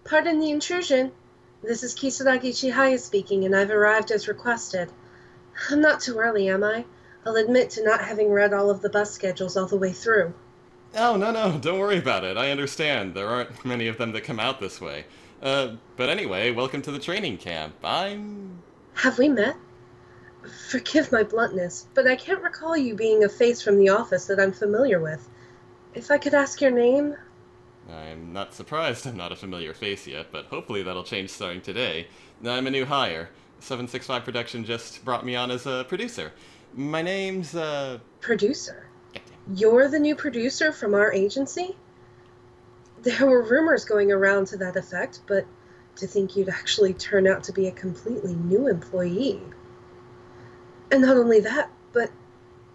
Pardon the intrusion. This is Kisaragi Chihaya speaking, and I've arrived as requested. I'm not too early, am I? I'll admit to not having read all of the bus schedules all the way through. Oh, no, don't worry about it. I understand. There aren't many of them that come out this way. But anyway, welcome to the training camp. Have we met? Forgive my bluntness, but I can't recall you being a face from the office that I'm familiar with. If I could ask your name? I'm not surprised I'm not a familiar face yet, but hopefully that'll change starting today. I'm a new hire. 765 Production just brought me on as a producer. My name's, Producer? Yeah. You're the new producer from our agency? There were rumors going around to that effect, but to think you'd actually turn out to be a completely new employee. And not only that, but,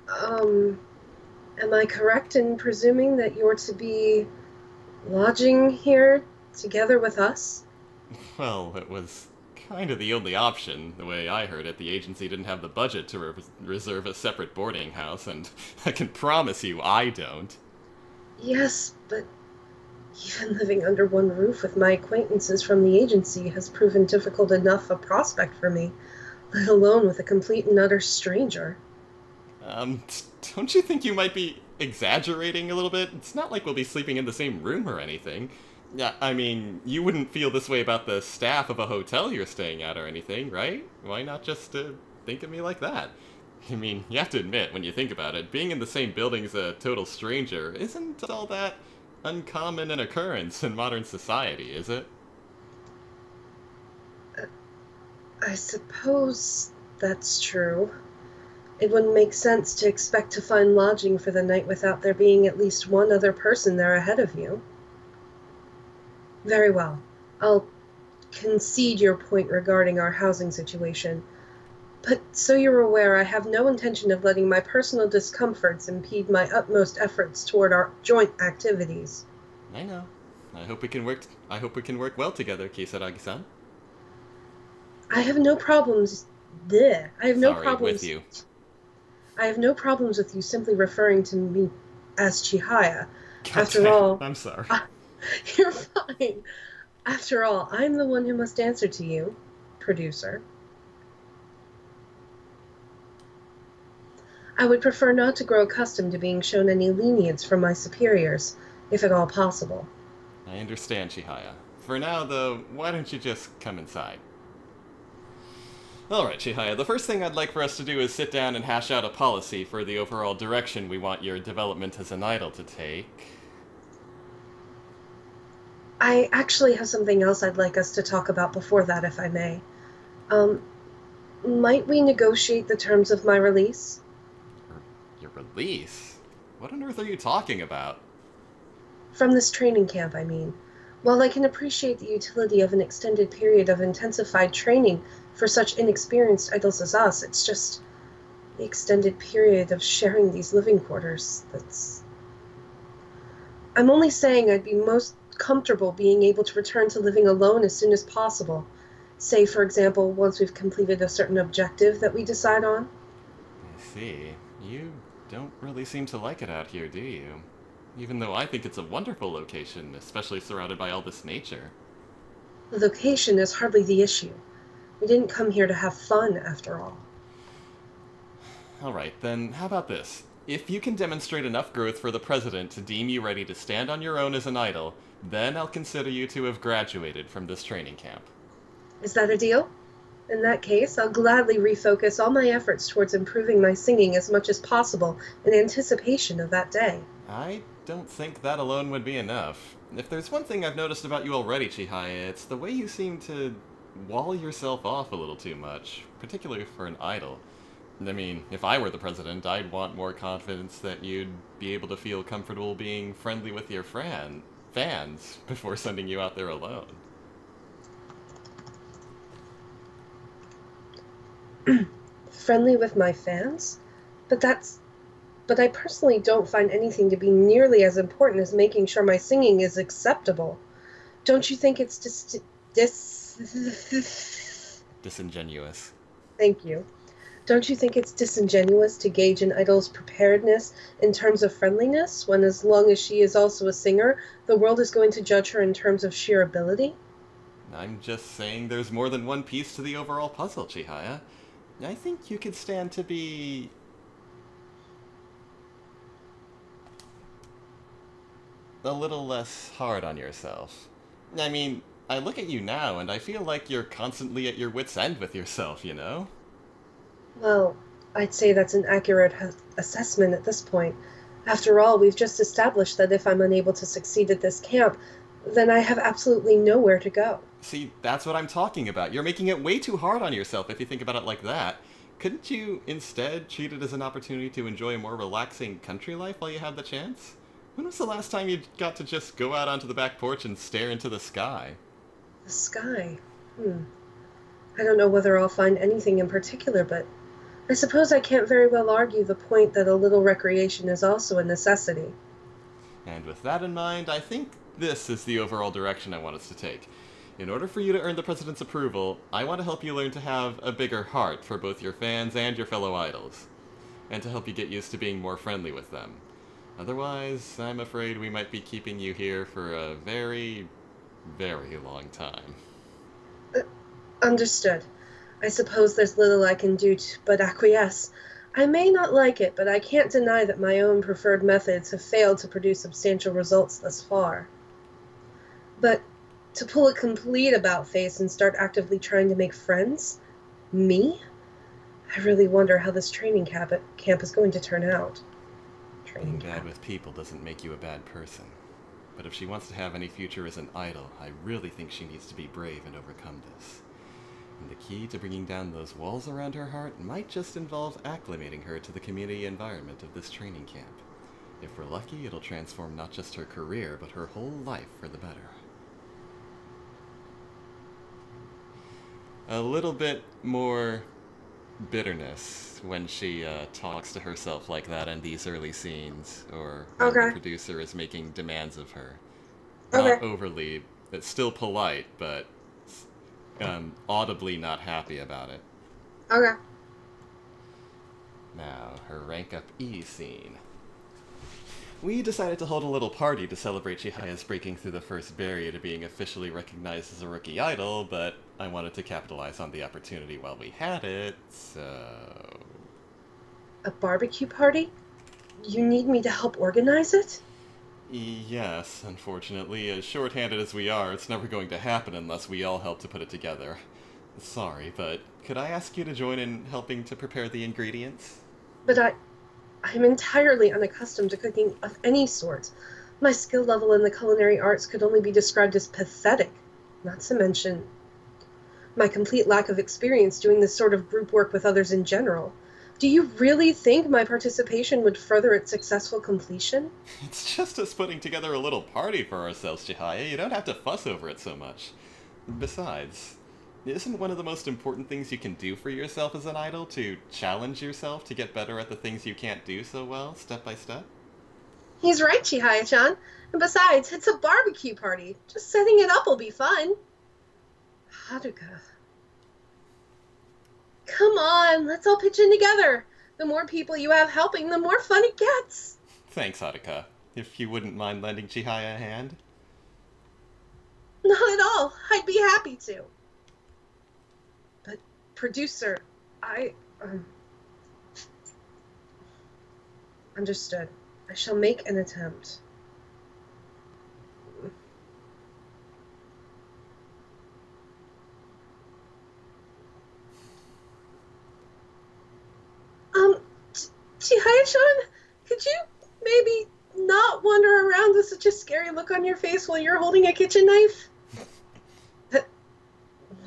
am I correct in presuming that you're to be lodging here together with us? Well, it was kind of the only option. The way I heard it, the agency didn't have the budget to reserve a separate boarding house, and I can promise you I don't. Yes, but even living under one roof with my acquaintances from the agency has proven difficult enough a prospect for me, let alone with a complete and utter stranger. Don't you think you might be exaggerating a little bit? It's not like we'll be sleeping in the same room or anything. Yeah, I mean, you wouldn't feel this way about the staff of a hotel you're staying at or anything, right? Why not just think of me like that? I mean, you have to admit, when you think about it, being in the same building as a total stranger isn't all that uncommon an occurrence in modern society, is it? I suppose that's true. It wouldn't make sense to expect to find lodging for the night without there being at least one other person there ahead of you. Very well. I'll concede your point regarding our housing situation. But so you're aware, I have no intention of letting my personal discomforts impede my utmost efforts toward our joint activities. I know. I hope we can work well together, Kisaragi-san. I have no problems. Bleh. I have no Sorry, problems with you. I have no problems with you simply referring to me as Chihaya. God After damn, all, I'm sorry. you're fine. After all, I'm the one who must answer to you, producer. I would prefer not to grow accustomed to being shown any lenience from my superiors, if at all possible. I understand, Chihaya. For now, though, why don't you just come inside? Alright, Chihaya, the first thing I'd like for us to do is sit down and hash out a policy for the overall direction we want your development as an idol to take. I actually have something else I'd like us to talk about before that, if I may. Might we negotiate the terms of my release? Your release? What on earth are you talking about? From this training camp, I mean. While I can appreciate the utility of an extended period of intensified training for such inexperienced idols as us, it's just the extended period of sharing these living quarters that's... I'm only saying I'd be most comfortable being able to return to living alone as soon as possible. Say, for example, once we've completed a certain objective that we decide on. I see. You don't really seem to like it out here, do you? Even though I think it's a wonderful location, especially surrounded by all this nature. The location is hardly the issue. We didn't come here to have fun, after all. Alright, then how about this? If you can demonstrate enough growth for the President to deem you ready to stand on your own as an idol, then I'll consider you to have graduated from this training camp. Is that a deal? In that case, I'll gladly refocus all my efforts towards improving my singing as much as possible in anticipation of that day. I don't think that alone would be enough. If there's one thing I've noticed about you already, Chihaya, it's the way you seem to wall yourself off a little too much, particularly for an idol. I mean, if I were the President, I'd want more confidence that you'd be able to feel comfortable being friendly with your fans before sending you out there alone. Friendly with my fans? But I personally don't find anything to be nearly as important as making sure my singing is acceptable. Don't you think it's Disingenuous. Thank you. Don't you think it's disingenuous to gauge an idol's preparedness in terms of friendliness, when as long as she is also a singer, the world is going to judge her in terms of sheer ability? I'm just saying there's more than one piece to the overall puzzle, Chihaya. I think you could stand to be a little less hard on yourself. I mean, I look at you now and I feel like you're constantly at your wit's end with yourself, you know? Well, I'd say that's an accurate assessment at this point. After all, we've just established that if I'm unable to succeed at this camp, then I have absolutely nowhere to go. See, that's what I'm talking about. You're making it way too hard on yourself if you think about it like that. Couldn't you instead treat it as an opportunity to enjoy a more relaxing country life while you have the chance? When was the last time you got to just go out onto the back porch and stare into the sky? The sky? I don't know whether I'll find anything in particular, but I suppose I can't very well argue the point that a little recreation is also a necessity. And with that in mind, I think this is the overall direction I want us to take. In order for you to earn the President's approval, I want to help you learn to have a bigger heart for both your fans and your fellow idols, and to help you get used to being more friendly with them. Otherwise, I'm afraid we might be keeping you here for a very, very long time. Understood. I suppose there's little I can do but acquiesce. I may not like it, but I can't deny that my own preferred methods have failed to produce substantial results thus far. But to pull a complete about-face and start actively trying to make friends? Me? I really wonder how this training camp is going to turn out. Being bad with people doesn't make you a bad person. But if she wants to have any future as an idol, I really think she needs to be brave and overcome this. And the key to bringing down those walls around her heart might just involve acclimating her to the community environment of this training camp. If we're lucky, it'll transform not just her career, but her whole life for the better. A little bit more bitterness when she talks to herself like that in these early scenes, or when the producer is making demands of her. Not overly, it's still polite, but audibly not happy about it. Okay. Now, her rank up E scene. We decided to hold a little party to celebrate Chihaya's breaking through the first barrier to being officially recognized as a rookie idol, but I wanted to capitalize on the opportunity while we had it, so... A barbecue party? You need me to help organize it? Yes, unfortunately. As short-handed as we are, it's never going to happen unless we all help to put it together. Sorry, but could I ask you to join in helping to prepare the ingredients? But I'm entirely unaccustomed to cooking of any sort. My skill level in the culinary arts could only be described as pathetic, not to mention my complete lack of experience doing this sort of group work with others in general. Do you really think my participation would further its successful completion? It's just us putting together a little party for ourselves, Chihaya. You don't have to fuss over it so much. Besides, isn't one of the most important things you can do for yourself as an idol to challenge yourself to get better at the things you can't do so well, step by step? He's right, Chihaya-chan. And besides, it's a barbecue party. Just setting it up will be fun. Haruka. Come on, let's all pitch in together. The more people you have helping, the more fun it gets. Thanks, Haruka. If you wouldn't mind lending Chihaya a hand? Not at all. I'd be happy to. But, producer, Understood. I shall make an attempt. Chihaya-chan, could you maybe not wander around with such a scary look on your face while you're holding a kitchen knife? What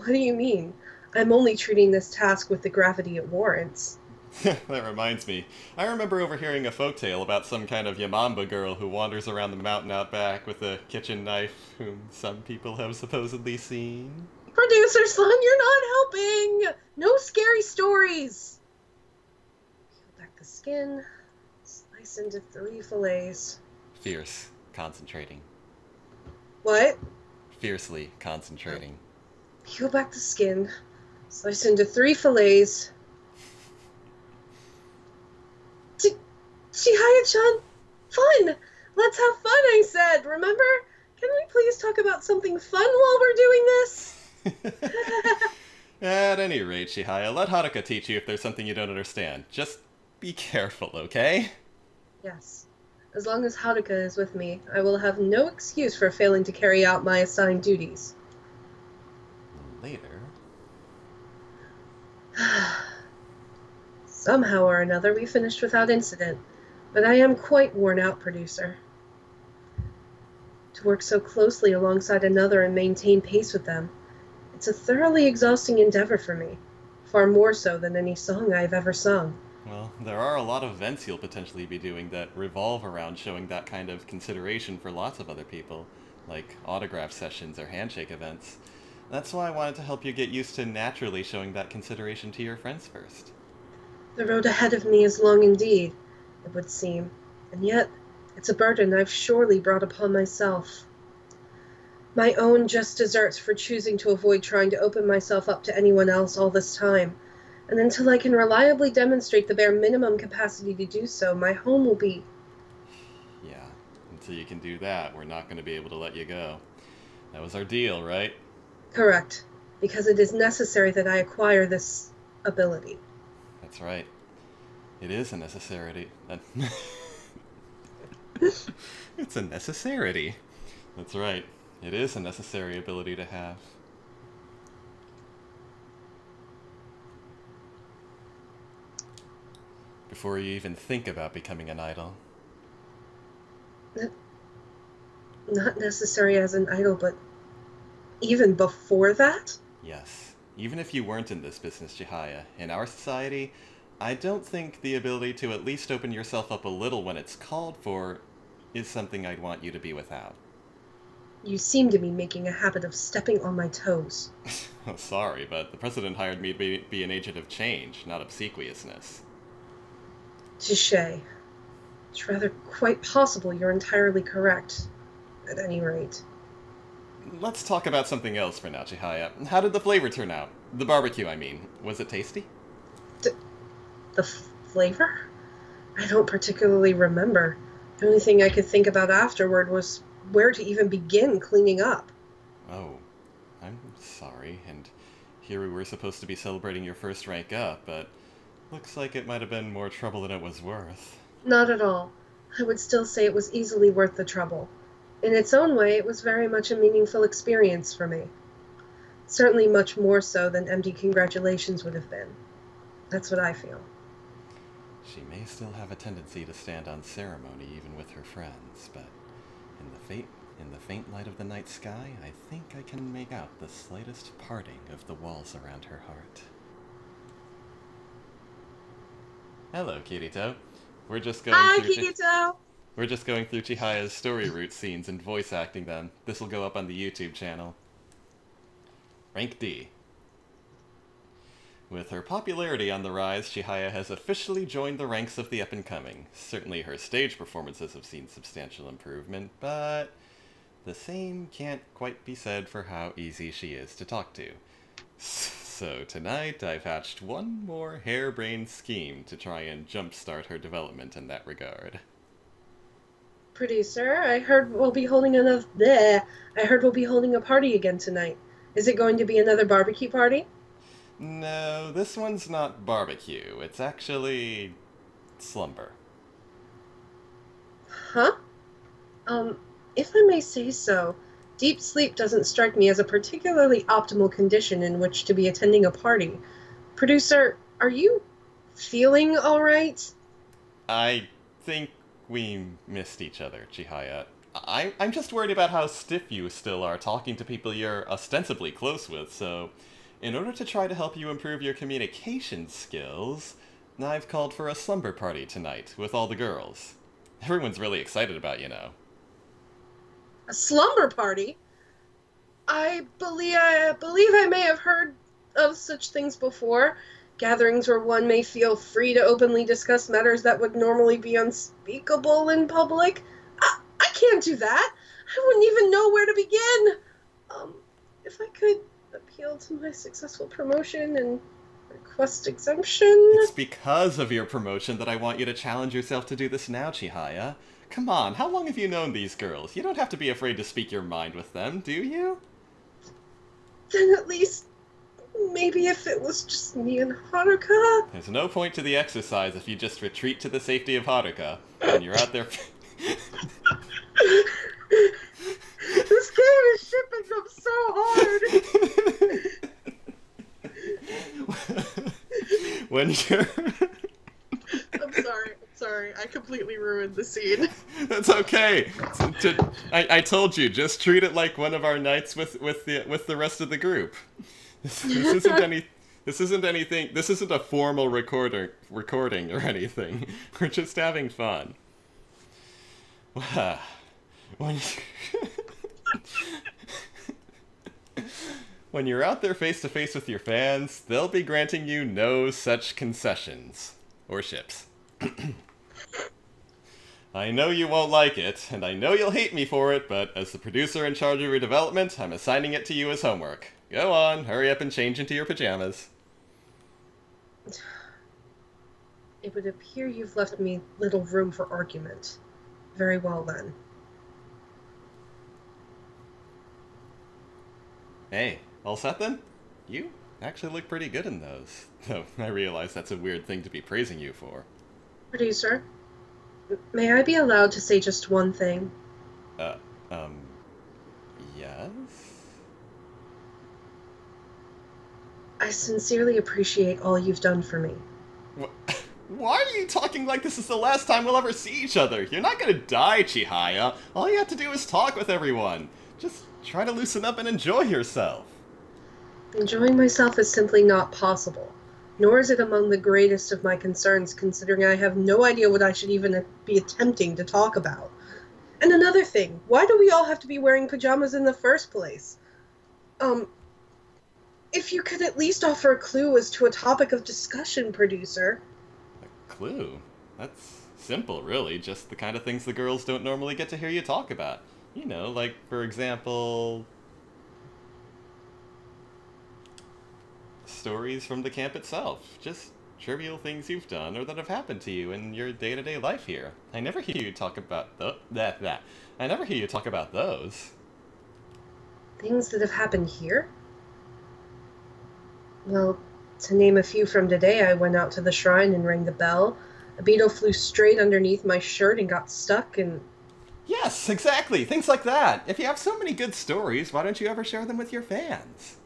do you mean? I'm only treating this task with the gravity it warrants. That reminds me. I remember overhearing a folktale about some kind of Yamamba girl who wanders around the mountain out back with a kitchen knife, whom some people have supposedly seen. Producer son, you're not helping! No scary stories! Peel back the skin, slice into 3 fillets. Fierce. Concentrating. What? Fiercely concentrating. Peel back the skin, slice into 3 fillets. Chihaya-chan, fun! Let's have fun, I said, remember? Can we please talk about something fun while we're doing this? At any rate, Chihaya, let Haruka teach you if there's something you don't understand. Just be careful, okay? Yes. As long as Haruka is with me, I will have no excuse for failing to carry out my assigned duties. Later. Somehow or another, we finished without incident, but I am quite worn out, producer. To work so closely alongside another and maintain pace with them, it's a thoroughly exhausting endeavor for me, far more so than any song I've ever sung. Well, there are a lot of events you'll potentially be doing that revolve around showing that kind of consideration for lots of other people, like autograph sessions or handshake events. That's why I wanted to help you get used to naturally showing that consideration to your friends first. The road ahead of me is long indeed, it would seem, and yet it's a burden I've surely brought upon myself. My own just deserts for choosing to avoid trying to open myself up to anyone else all this time, and until I can reliably demonstrate the bare minimum capacity to do so, my home will be... Yeah, until you can do that, we're not going to be able to let you go. That was our deal, right? Correct, because it is necessary that I acquire this ability. That's right. It is a necessity. It's a necessity. That's right. It is a necessary ability to have. Before you even think about becoming an idol. Not necessary as an idol, but even before that? Yes. Even if you weren't in this business, Chihaya, in our society, I don't think the ability to at least open yourself up a little when it's called for is something I'd want you to be without. You seem to be making a habit of stepping on my toes. Oh, sorry, but the president hired me to be an agent of change, not obsequiousness. Touché. It's rather quite possible you're entirely correct, at any rate. Let's talk about something else for now, Chihaya. How did the flavor turn out? The barbecue, I mean. Was it tasty? The flavor? I don't particularly remember. The only thing I could think about afterward was where to even begin cleaning up. Oh, I'm sorry, and here we were supposed to be celebrating your first rank up, but looks like it might have been more trouble than it was worth. Not at all. I would still say it was easily worth the trouble. In its own way, it was very much a meaningful experience for me. Certainly much more so than empty congratulations would have been. That's what I feel. She may still have a tendency to stand on ceremony even with her friends, but in the faint light of the night sky, I think I can make out the slightest parting of the walls around her heart. Hello, Kirito. We're just going Hi, through Kirito! We're just going through Chihaya's story route scenes and voice acting them. This will go up on the YouTube channel. Rank D. With her popularity on the rise, Chihaya has officially joined the ranks of the up-and-coming. Certainly her stage performances have seen substantial improvement, but the same can't quite be said for how easy she is to talk to. So tonight, I've hatched one more harebrained scheme to try and jumpstart her development in that regard. Producer, I heard we'll be holding a party again tonight. Is it going to be another barbecue party? No, this one's not barbecue. It's actually slumber. Huh? If I may say so, deep sleep doesn't strike me as a particularly optimal condition in which to be attending a party. Producer, are you feeling all right? I think we missed each other, Chihaya. I'm just worried about how stiff you still are talking to people you're ostensibly close with, so in order to try to help you improve your communication skills, I've called for a slumber party tonight with all the girls. Everyone's really excited about you now. A slumber party? I believe I may have heard of such things before. Gatherings where one may feel free to openly discuss matters that would normally be unspeakable in public. I can't do that. I wouldn't even know where to begin. If I could appeal to my successful promotion and request exemption. It's because of your promotion that I want you to challenge yourself to do this now, Chihaya. Come on, how long have you known these girls? You don't have to be afraid to speak your mind with them, do you? Then at least, maybe if it was just me and Haruka? There's no point to the exercise if you just retreat to the safety of Haruka when you're out there. This game is shipping them so hard! When you're... I'm sorry, I completely ruined the scene. That's okay. I told you, just treat it like one of our nights with the rest of the group. This isn't anything. This isn't a formal recording or anything. We're just having fun. When when you're out there face to face with your fans, they'll be granting you no such concessions or ships. I know you won't like it, and I know you'll hate me for it, but as the producer in charge of your development, I'm assigning it to you as homework. Go on, hurry up and change into your pajamas. It would appear you've left me little room for argument. Very well, then. Hey, all set then? You actually look pretty good in those. Though I realize that's a weird thing to be praising you for. Producer, may I be allowed to say just one thing? Yes? I sincerely appreciate all you've done for me. Why are you talking like this is the last time we'll ever see each other? You're not gonna die, Chihaya. All you have to do is talk with everyone. Just try to loosen up and enjoy yourself. Enjoying myself is simply not possible. Nor is it among the greatest of my concerns, considering I have no idea what I should even be attempting to talk about. And another thing, why do we all have to be wearing pajamas in the first place? If you could at least offer a clue as to a topic of discussion, producer. A clue? That's simple, really. Just the kind of things the girls don't normally get to hear you talk about. You know, like, for example... stories from the camp itself. Just trivial things you've done or that have happened to you in your day-to-day life here. I never hear you talk about I never hear you talk about those. Things that have happened here? Well, to name a few from today, I went out to the shrine and rang the bell. A beetle flew straight underneath my shirt and got stuck, and... Yes, exactly! Things like that! If you have so many good stories, why don't you ever share them with your fans?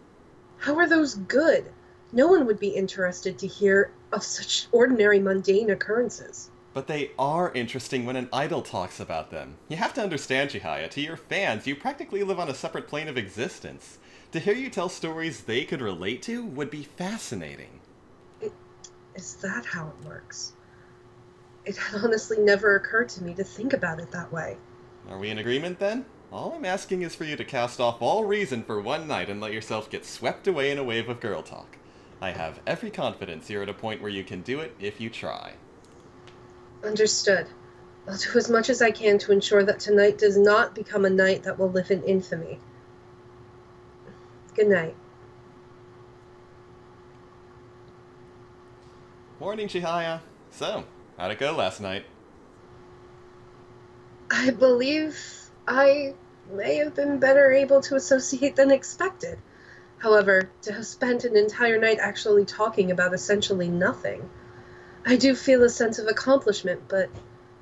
How are those good? No one would be interested to hear of such ordinary, mundane occurrences. But they are interesting when an idol talks about them. You have to understand, Chihaya, to your fans, you practically live on a separate plane of existence. To hear you tell stories they could relate to would be fascinating. Is that how it works? It had honestly never occurred to me to think about it that way. Are we in agreement, then? All I'm asking is for you to cast off all reason for one night and let yourself get swept away in a wave of girl talk. I have every confidence you're at a point where you can do it if you try. Understood. I'll do as much as I can to ensure that tonight does not become a night that will live in infamy. Good night. Morning, Chihaya. So, how'd it go last night? I believe I may have been better able to associate than expected. However, to have spent an entire night actually talking about essentially nothing, I do feel a sense of accomplishment, but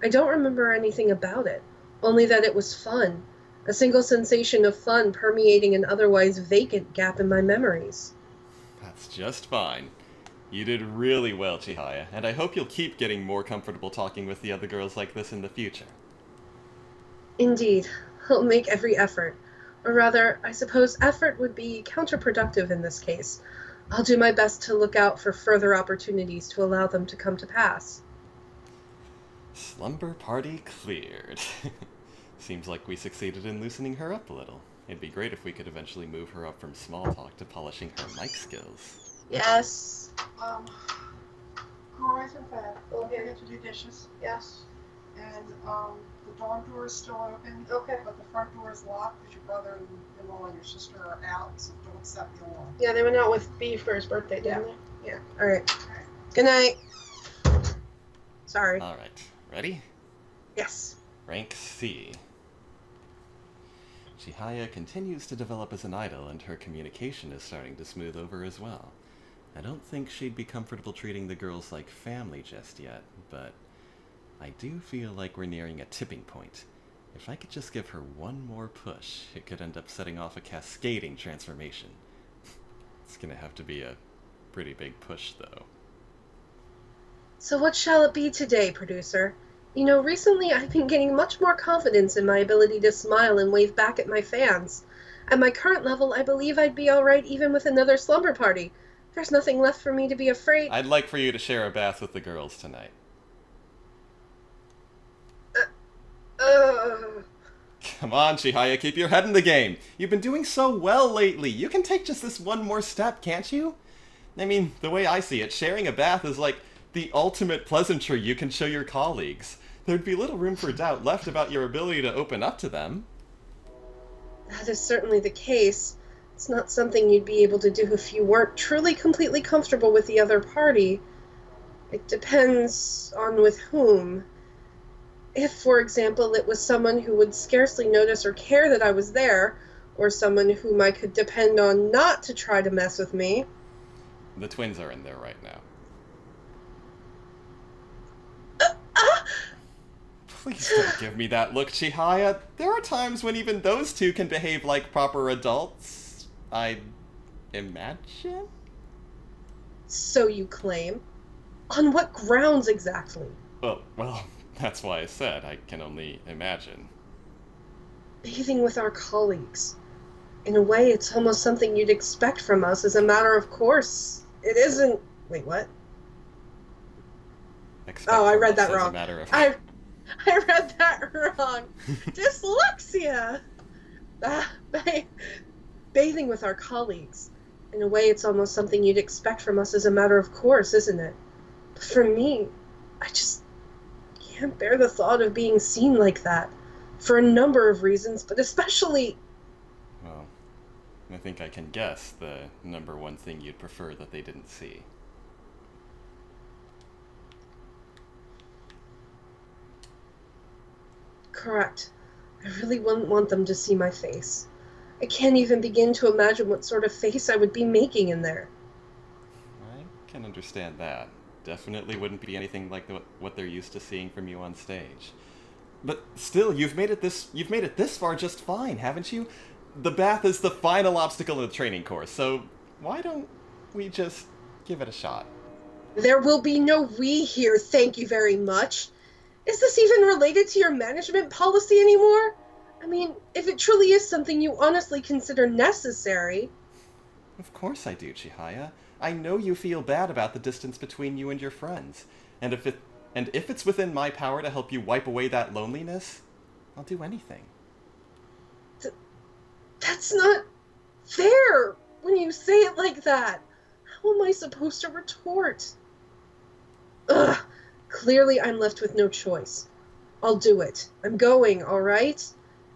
I don't remember anything about it, only that it was fun, a single sensation of fun permeating an otherwise vacant gap in my memories. That's just fine. You did really well, Chihaya, and I hope you'll keep getting more comfortable talking with the other girls like this in the future. Indeed, I'll make every effort. Or rather, I suppose effort would be counterproductive in this case. I'll do my best to look out for further opportunities to allow them to come to pass. Slumber party cleared. Seems like we succeeded in loosening her up a little. It'd be great if we could eventually move her up from small talk to polishing her mic skills. Yes. Alright, I'm back. Okay. I get to do dishes. Yes. And the dog door is still open. Okay. But the front door is locked because your brother-in-law and your sister are out, so don't set the alarm. Yeah, they went out with B for his birthday, didn't they? Yeah. Alright. Okay. Good night. Sorry. Alright, ready? Yes. Rank C. Chihaya continues to develop as an idol, and her communication is starting to smooth over as well. I don't think she'd be comfortable treating the girls like family just yet, but I do feel like we're nearing a tipping point. If I could just give her one more push, it could end up setting off a cascading transformation. It's gonna have to be a pretty big push, though. So what shall it be today, producer? You know, recently I've been gaining much more confidence in my ability to smile and wave back at my fans. At my current level, I believe I'd be alright even with another slumber party. There's nothing left for me to be afraid. I'd like for you to share a bath with the girls tonight. Come on, Chihaya, keep your head in the game. You've been doing so well lately. You can take just this one more step, can't you? I mean, the way I see it, sharing a bath is like the ultimate pleasantry you can show your colleagues. There'd be little room for doubt left about your ability to open up to them. That is certainly the case. It's not something you'd be able to do if you weren't truly completely comfortable with the other party. It depends on with whom. If, for example, it was someone who would scarcely notice or care that I was there, or someone whom I could depend on not to try to mess with me. The twins are in there right now. Please don't give me that look, Chihaya. There are times when even those two can behave like proper adults. I imagine? So you claim? On what grounds exactly? Well, that's why I said I can only imagine. Bathing with our colleagues. In a way, it's almost something you'd expect from us as a matter of course. It isn't... Wait, what? I read that wrong. I read that wrong. Dyslexia! Bathing with our colleagues. In a way, it's almost something you'd expect from us as a matter of course, isn't it? But for me, I just can't bear the thought of being seen like that. For a number of reasons, but especially... Well, I think I can guess the number one thing you'd prefer that they didn't see. Correct. I really wouldn't want them to see my face. I can't even begin to imagine what sort of face I would be making in there. I can understand that. Definitely wouldn't be anything like what they're used to seeing from you on stage. But still, you've made it this far just fine, haven't you? The bath is the final obstacle in the training course, so why don't we just give it a shot? There will be no we here, thank you very much. Is this even related to your management policy anymore? I mean, if it truly is something you honestly consider necessary... Of course I do, Chihaya. I know you feel bad about the distance between you and your friends. And if it's within my power to help you wipe away that loneliness, I'll do anything. That's not fair when you say it like that. How am I supposed to retort? Ugh. Clearly, I'm left with no choice. I'll do it. I'm going, all right?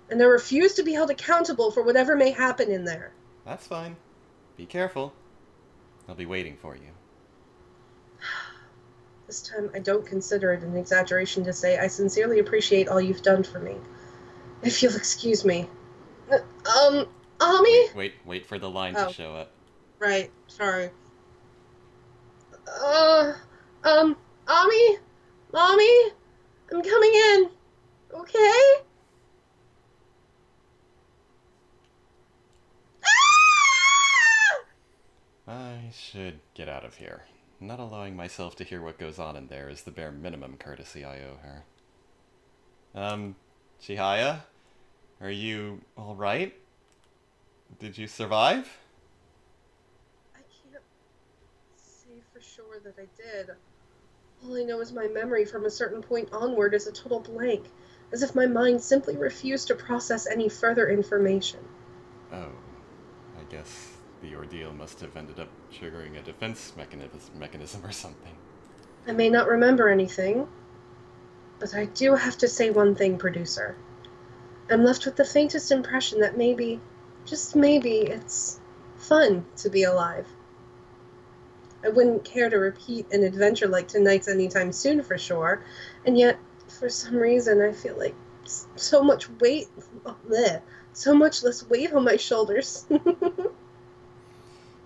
And I refuse to be held accountable for whatever may happen in there. That's fine. Be careful. I'll be waiting for you. This time, I don't consider it an exaggeration to say I sincerely appreciate all you've done for me. If you'll excuse me. Ami? Wait for the line to show up. Right, sorry. Ami? Mommy? I'm coming in. Okay? I should get out of here. Not allowing myself to hear what goes on in there is the bare minimum courtesy I owe her. Chihaya? Are you alright? Did you survive? I can't say for sure that I did. All I know is my memory from a certain point onward is a total blank, as if my mind simply refused to process any further information. Oh, I guess the ordeal must have ended up triggering a defense mechanism or something. I may not remember anything, but I do have to say one thing, producer. I'm left with the faintest impression that maybe, just maybe, it's fun to be alive. I wouldn't care to repeat an adventure like tonight's anytime soon for sure, and yet, for some reason, I feel like so much weight So much less weight on my shoulders.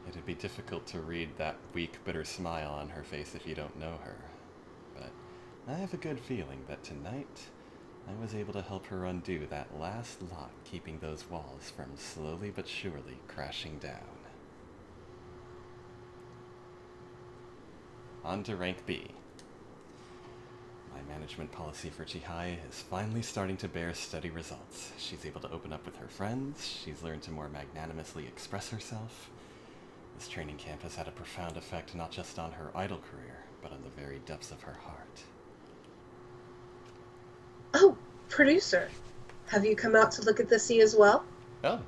It'd be difficult to read that weak, bitter smile on her face if you don't know her. But I have a good feeling that tonight I was able to help her undo that last lock keeping those walls from slowly but surely crashing down. On to rank B. My management policy for Chihaya is finally starting to bear steady results. She's able to open up with her friends, she's learned to more magnanimously express herself. This training camp has had a profound effect not just on her idol career, but on the very depths of her heart. Oh, producer. Have you come out to look at the sea as well? Oh,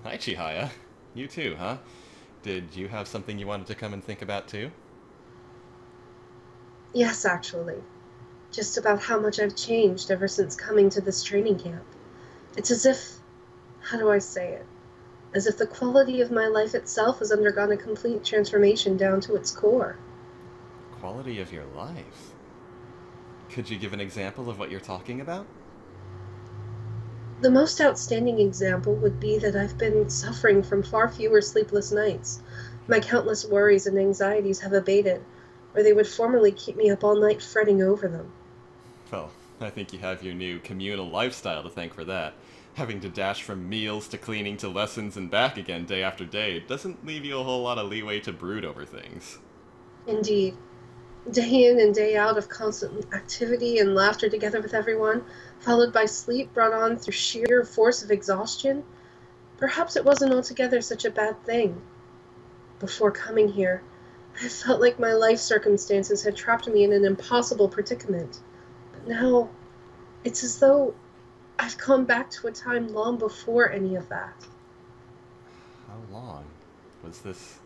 hi Chihaya. You too, huh? Did you have something you wanted to come and think about too? Yes, actually. Just about how much I've changed ever since coming to this training camp. It's as if, how do I say it? As if the quality of my life itself has undergone a complete transformation down to its core. Quality of your life? Could you give an example of what you're talking about? The most outstanding example would be that I've been suffering from far fewer sleepless nights. My countless worries and anxieties have abated, or they would formerly keep me up all night fretting over them. Well, I think you have your new communal lifestyle to thank for that. Having to dash from meals to cleaning to lessons and back again day after day doesn't leave you a whole lot of leeway to brood over things. Indeed. Day in and day out of constant activity and laughter together with everyone, followed by sleep brought on through sheer force of exhaustion. Perhaps it wasn't altogether such a bad thing. Before coming here, I felt like my life circumstances had trapped me in an impossible predicament. But now, it's as though I've gone back to a time long before any of that. How long? Was this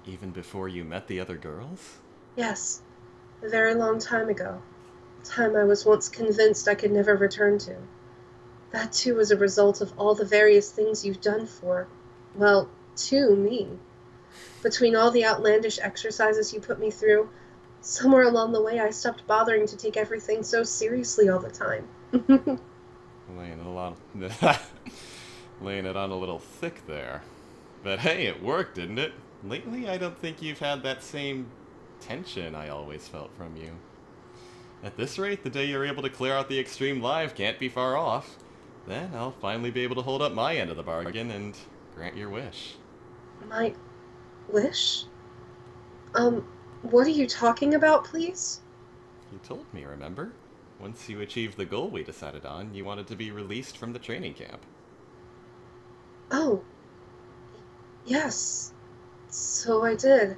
even before you met the other girls? Yes, a very long time ago. A time I was once convinced I could never return to. That too was a result of all the various things you've done to me. Between all the outlandish exercises you put me through, somewhere along the way I stopped bothering to take everything so seriously all the time. Laying it on a little thick there. But hey, it worked, didn't it? Lately, I don't think you've had that same tension I always felt from you. At this rate, the day you're able to clear out the extreme live can't be far off. Then I'll finally be able to hold up my end of the bargain and grant your wish. My wish? What are you talking about, please? You told me, remember? Once you achieved the goal we decided on, you wanted to be released from the training camp. Oh, yes. So I did.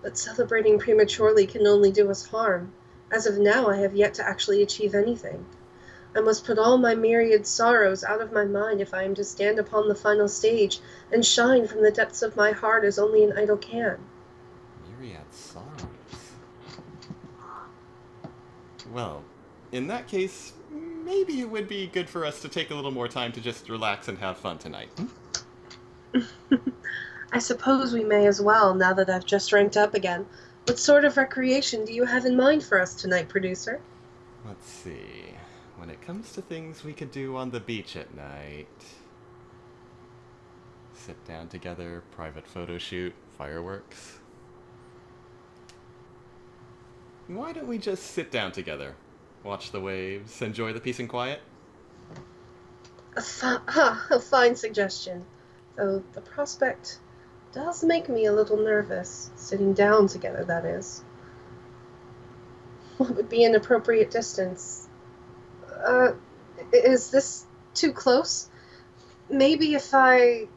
But celebrating prematurely can only do us harm. As of now, I have yet to actually achieve anything. I must put all my myriad sorrows out of my mind if I am to stand upon the final stage and shine from the depths of my heart as only an idol can. Myriad sorrows? Well, in that case, maybe it would be good for us to take a little more time to just relax and have fun tonight. I suppose we may as well, now that I've just ranked up again. What sort of recreation do you have in mind for us tonight, producer? Let's see. When it comes to things we could do on the beach at night... Sit down together, private photo shoot, fireworks... Why don't we just sit down together? Watch the waves, enjoy the peace and quiet? A fine suggestion. Though the prospect does make me a little nervous. Sitting down together, that is. What would be an appropriate distance? Is this too close? Maybe if I'm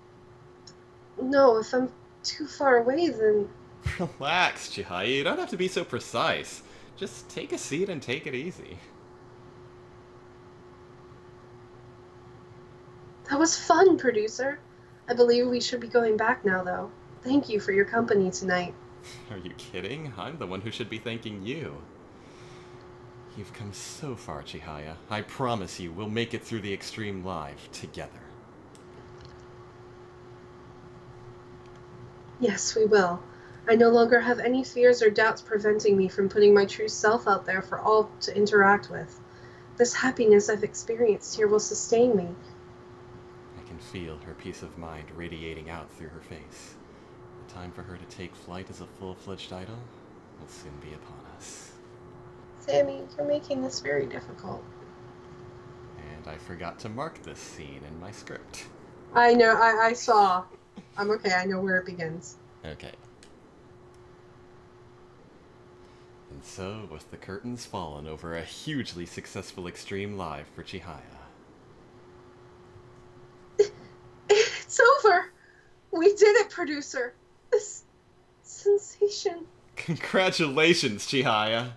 too far away, then... Relax, Chihaya. You don't have to be so precise. Just take a seat and take it easy. That was fun, producer. I believe we should be going back now, though. Thank you for your company tonight. Are you kidding? I'm the one who should be thanking you. You've come so far, Chihaya. I promise you, we'll make it through the extreme live together. Yes, we will. I no longer have any fears or doubts preventing me from putting my true self out there for all to interact with. This happiness I've experienced here will sustain me, can feel her peace of mind radiating out through her face. The time for her to take flight as a full-fledged idol will soon be upon us. Sammy, you're making this very difficult. And I forgot to mark this scene in my script. I know, I saw. I'm okay, I know where it begins. Okay. And so, with the curtains fallen over a hugely successful Extreme Live for Chihaya. It's over! We did it, producer! This sensation. Congratulations, Chihaya!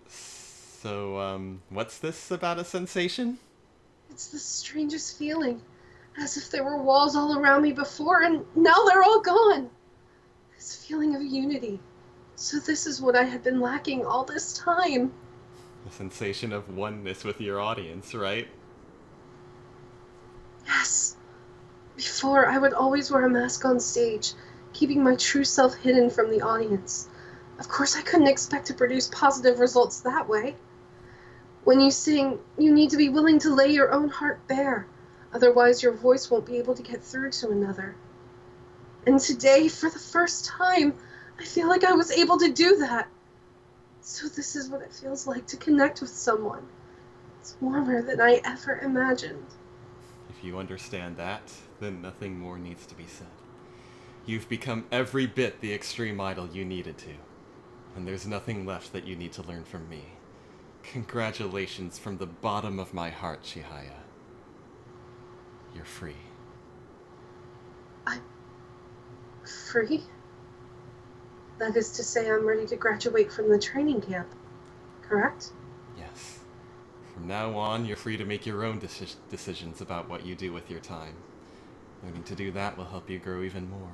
So, what's this about a sensation? It's the strangest feeling. As if there were walls all around me before, and now they're all gone. This feeling of unity. So this is what I had been lacking all this time. A sensation of oneness with your audience, right? Yes. Before, I would always wear a mask on stage, keeping my true self hidden from the audience. Of course, I couldn't expect to produce positive results that way. When you sing, you need to be willing to lay your own heart bare. Otherwise, your voice won't be able to get through to another. And today, for the first time, I feel like I was able to do that. So this is what it feels like to connect with someone. It's warmer than I ever imagined. If you understand that, then nothing more needs to be said. You've become every bit the extreme idol you needed to. And there's nothing left that you need to learn from me. Congratulations from the bottom of my heart, Chihaya. You're free. I'm free? That is to say, I'm ready to graduate from the training camp, correct? Yes. From now on, you're free to make your own decisions about what you do with your time. Learning to do that will help you grow even more.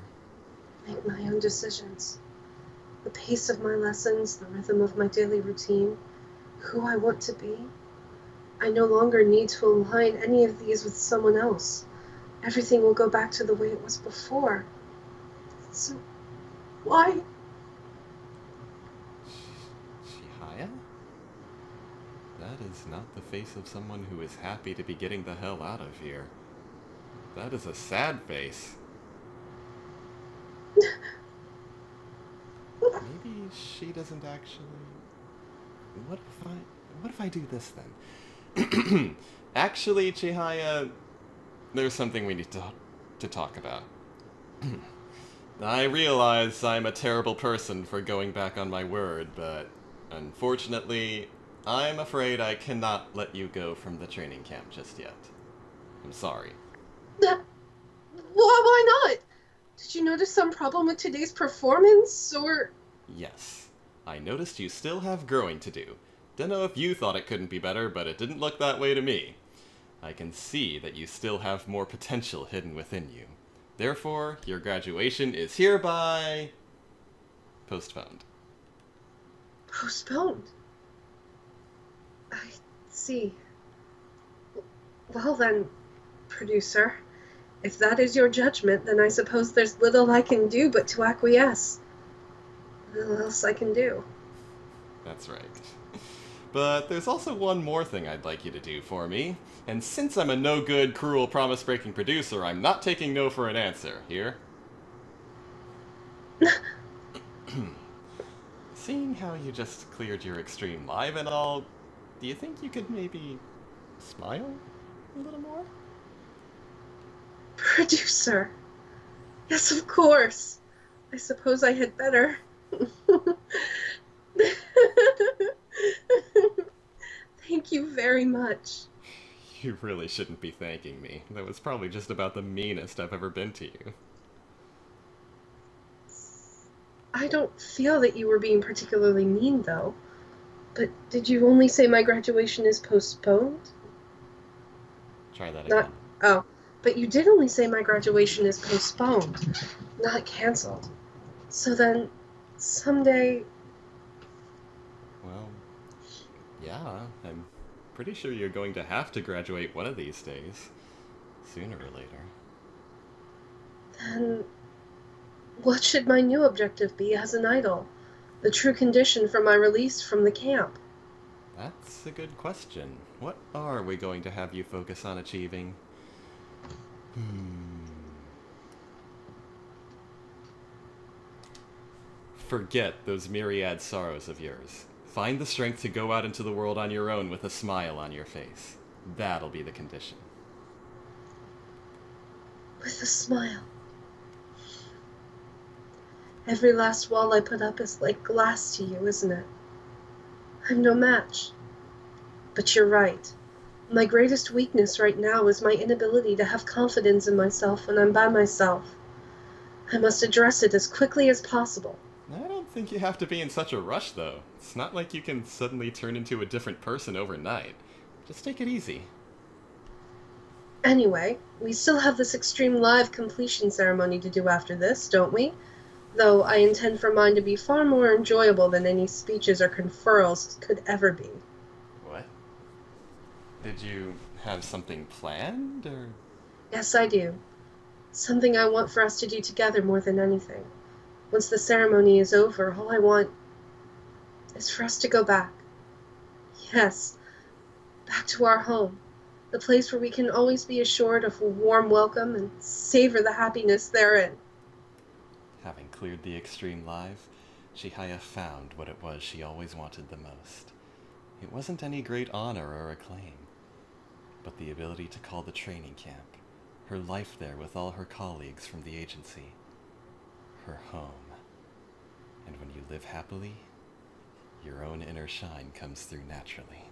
Make my own decisions. The pace of my lessons, the rhythm of my daily routine, who I want to be. I no longer need to align any of these with someone else. Everything will go back to the way it was before. So, why? Chihaya? That is not the face of someone who is happy to be getting the hell out of here. That is a sad face. Maybe she doesn't actually... What if I do this then? Actually, Chihaya, there's something we need to talk about. I realize I'm a terrible person for going back on my word, but unfortunately, I'm afraid I cannot let you go from the training camp just yet. I'm sorry. Why not? Did you notice some problem with today's performance, or...? Yes. I noticed you still have growing to do. Dunno if you thought it couldn't be better, but it didn't look that way to me. I can see that you still have more potential hidden within you. Therefore, your graduation is hereby... postponed. Postponed? I see. Well then, producer, if that is your judgment, then I suppose there's little I can do but to acquiesce. Little else I can do. That's right. But there's also one more thing I'd like you to do for me. And since I'm a no-good, cruel, promise-breaking producer, I'm not taking no for an answer. Here? Seeing how you just cleared your Extreme Live and all, do you think you could maybe smile a little more? Producer. Yes, of course. I suppose I had better. Thank you very much. You really shouldn't be thanking me. That was probably just about the meanest I've ever been to you. I don't feel that you were being particularly mean, though. But did you only say my graduation is postponed? Try that again. Oh, but you did only say my graduation is postponed, not canceled. So then, someday... Well, yeah, I'm pretty sure you're going to have to graduate one of these days. Sooner or later. Then, what should my new objective be as an idol? The true condition for my release from the camp? That's a good question. What are we going to have you focus on achieving? Forget those myriad sorrows of yours. Find the strength to go out into the world on your own with a smile on your face. That'll be the condition. With a smile. Every last wall I put up is like glass to you, isn't it? I'm no match. But you're right. My greatest weakness right now is my inability to have confidence in myself when I'm by myself. I must address it as quickly as possible. I don't think you have to be in such a rush, though. It's not like you can suddenly turn into a different person overnight. Just take it easy. Anyway, we still have this extreme live completion ceremony to do after this, don't we? Though I intend for mine to be far more enjoyable than any speeches or conferrals could ever be. What? Did you have something planned, or...? Yes, I do. Something I want for us to do together more than anything. Once the ceremony is over, all I want is for us to go back. Yes, back to our home. The place where we can always be assured of a warm welcome and savor the happiness therein. Having cleared the extreme live, Chihaya found what it was she always wanted the most. It wasn't any great honor or acclaim, but the ability to call the training camp, her life there with all her colleagues from the agency, her home. And when you live happily, your own inner shine comes through naturally.